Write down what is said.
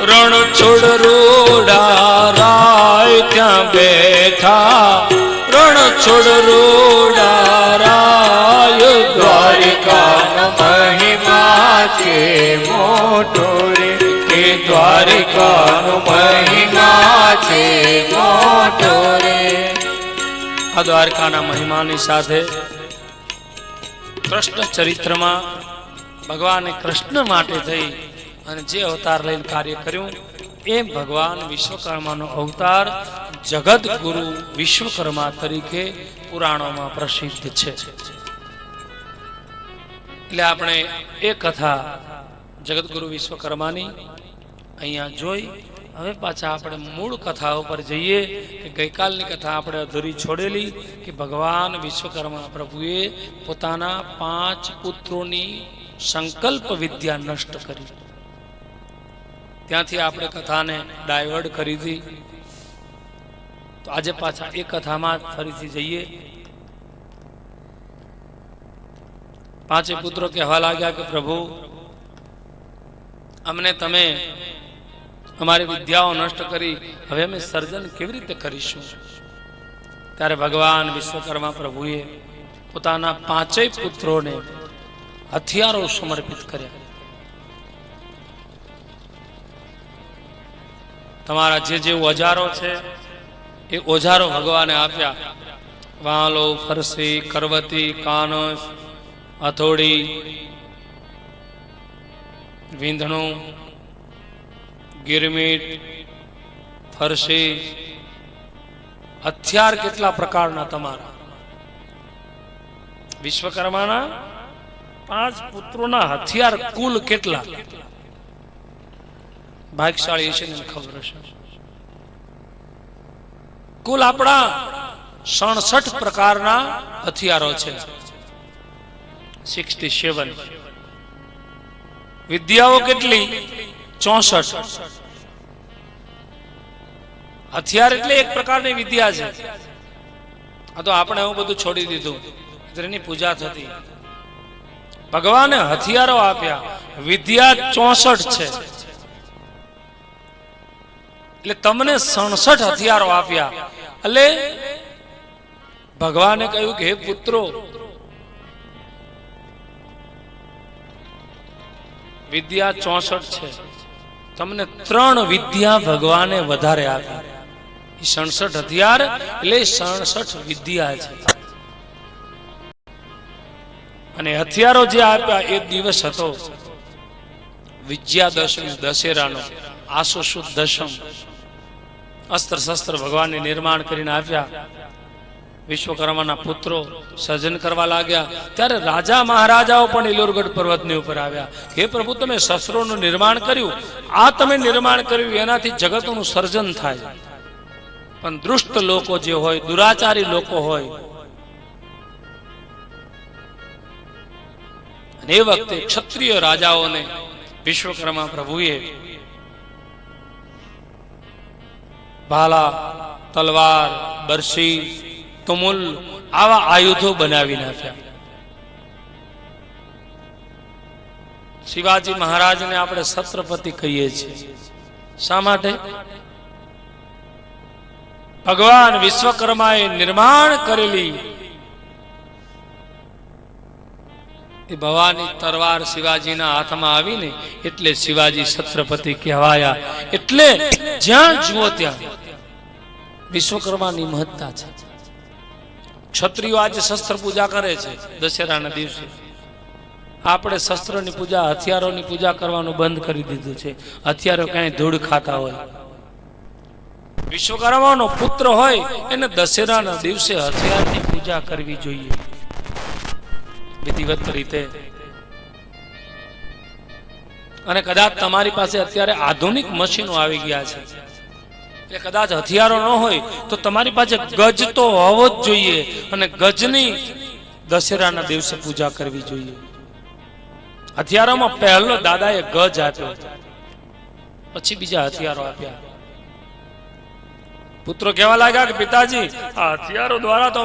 રણ છોડ રોડા રાય ત્યાં બેઠા, રણ છોડ રોડા રાય દ્વારિકાનો મહિમા છે મોટો રે, કે દ્વારિકાનો મહિમા છે મોટો રે. આ દ્વારકાના મહિમાની સાથે કૃષ્ણ ચરિત્રમાં ભગવાને કૃષ્ણ માટે થઈ અને જે અવતાર લઈને કાર્ય કર્યું એ ભગવાન વિશ્વકર્માનો અવતાર જગત ગુરુ વિશ્વકર્મા તરીકે પુરાણોમાં પ્રસિદ્ધ છે. એટલે આપણે એ કથા જગતગુરુ વિશ્વકર્માની અહીંયા જોઈ. હવે પાછા આપણે મૂળ કથા ઉપર જઈએ કે ગઈકાલની કથા આપણે અધૂરી છોડેલી કે ભગવાન વિશ્વકર્મા પ્રભુએ પોતાના 5 પુત્રોની સંકલ્પ વિદ્યા નષ્ટ કરી. ત્યાંથી આપણે કથાને ડાયવર્ટ કરી હતી. તો આજે પાછા એ કથામાં ફરીથી જઈએ. 5 પુત્રો કહેવા લાગ્યા કે પ્રભુ, અમને તમે અમારી વિદ્યાઓ નષ્ટ કરી, હવે અમે સર્જન કેવી રીતે કરીશું? ત્યારે ભગવાન વિશ્વકર્મા પ્રભુએ પોતાના 5 પુત્રોને હથિયારો સમર્પિત કર્યા. તમારા જે ઓજારો છે એ ઓજારો ભગવાને આપ્યા. વાલો, ફરસી, કરવતી, કાનસ, હથોડી, વીંધણું, ગિરમીટ, ફરસી, હથિયાર કેટલા પ્રકારના તમારા. વિશ્વકર્માના 5 પુત્રોના હથિયાર કુલ કેટલા? ભાગ્યશાળી છે ને ખબર હશે. કુલ આપણા 67 પ્રકારના હથિયારો છે. 67. વિદ્યાઓ કેટલી? 64. હથિયાર એટલે એક પ્રકારની વિદ્યા છે. આ તો આપણે એવું બધું છોડી દીધું, એની પૂજા થતી. ભગવાને હથિયારો આપ્યા, વિદ્યા 64 છે. એટલે તમને 67 હથિયારો આપ્યા. એટલે ભગવાને કહ્યું કે હે પુત્રો, વિદ્યા 64 છે, તમને 3 વિદ્યા ભગવાને વધારે આપી. 67 હથિયાર એટલે 67 વિદ્યા છે. અને હથિયારો જે આપ્યા એ દિવસ હતો વિજયાદશમી, દશેરાનો, આસો સુદ દશમ. અસ્ત્ર શસ્ત્ર ભગવાનને નિર્માણ કરીને આપ્યા. વિશ્વકર્માના પુત્રો સર્જન કરવા લાગ્યા. ત્યારે રાજા મહારાજાઓ પણ ઇલોરગઢ પર્વતની ઉપર આવ્યા. હે પ્રભુ, તમે શસ્ત્રોનું નિર્માણ કર્યું, આ તમે નિર્માણ કર્યું એનાથી જગતનું સર્જન થાય. પણ દુષ્ટ લોકો જે હોય, દુરાચારી લોકો હોય, અને એ વખતે ક્ષત્રિય રાજાઓને વિશ્વકર્મા પ્રભુએ ભાલા, તલવાર, બરસી, તુમુલ આવા આયુધો બનાવી નાખ્યા. શિવાજી મહારાજને આપણે છત્રપતિ કહીએ છીએ. શા માટે? ભગવાન વિશ્વકર્માએ નિર્માણ કરેલી એ ભવાની તલવાર શિવાજીના હાથમાં આવીને એટલે શિવાજી છત્રપતિ કહેવાયા. એટલે જ્યાં જુઓ ત્યાં વિશ્વકર્માની મહત્તા છે. ક્ષત્રિયો આજે શસ્ત્ર પૂજા કરે છે દશેરાના દિવસે. આપણે શસ્ત્રોની પૂજા, હથિયારોની પૂજા કરવાનું બંધ કરી દીધું છે. હથિયારો ક્યાંય ધૂળ ખાતા હોય. વિશ્વકર્માનો પુત્ર હોય એને દશેરાના દિવસે હથિયારની પૂજા કરવી જોઈએ વિધિવત રીતે. અને કદાચ તમારી પાસે અત્યારે આધુનિક મશીનો આવી ગયા છે, એટલે કદાચ હથિયારો ન હોય તો તમારી પાસે ગજ તો હોવો જ જોઈએ. અને ગજની દશેરાના દિવસે પૂજા કરવી જોઈએ. હથિયારોમાં પહેલો દાદાએ ગજ આપ્યો, પછી બીજા હથિયારો આપ્યા. પુત્રો કહેવા લાગ્યા કે પિતાજી, આ હથિયારો દ્વારા તો